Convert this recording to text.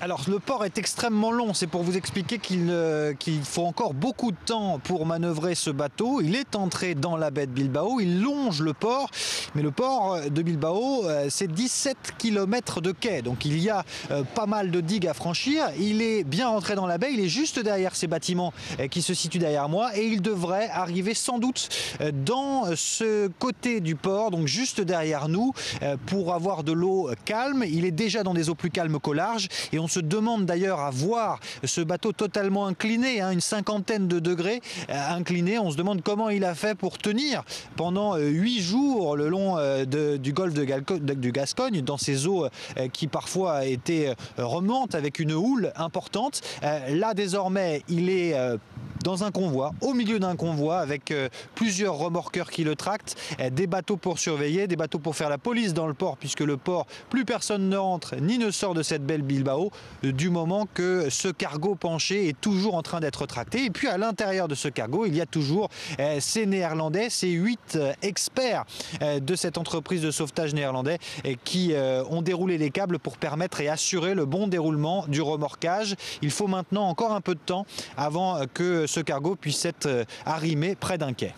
Alors le port est extrêmement long, c'est pour vous expliquer qu'il faut encore beaucoup de temps pour manœuvrer ce bateau. Il est entré dans la baie de Bilbao, il longe le port, mais le port de Bilbao c'est 17 km de quai, donc il y a pas mal de digues à franchir. Il est bien entré dans la baie, il est juste derrière ces bâtiments qui se situent derrière moi et il devrait arriver sans doute dans ce côté du port, donc juste derrière nous, pour avoir de l'eau calme. Il est déjà dans des eaux plus calmes qu'au large et on se demande d'ailleurs à voir ce bateau totalement incliné, une cinquantaine de degrés incliné. On se demande comment il a fait pour tenir pendant 8 jours le long du golfe du Gascogne, dans ces eaux qui parfois étaient remontes avec une houle importante. Là désormais il est dans un convoi, au milieu d'un convoi avec plusieurs remorqueurs qui le tractent, des bateaux pour surveiller, des bateaux pour faire la police dans le port, puisque le port, plus personne ne rentre ni ne sort de cette belle Bilbao du moment que ce cargo penché est toujours en train d'être tracté. Et puis à l'intérieur de ce cargo, il y a toujours ces Néerlandais, ces 8 experts de cette entreprise de sauvetage néerlandais qui ont déroulé les câbles pour permettre et assurer le bon déroulement du remorquage. Il faut maintenant encore un peu de temps avant que ce cargo puisse être arrimé près d'un quai.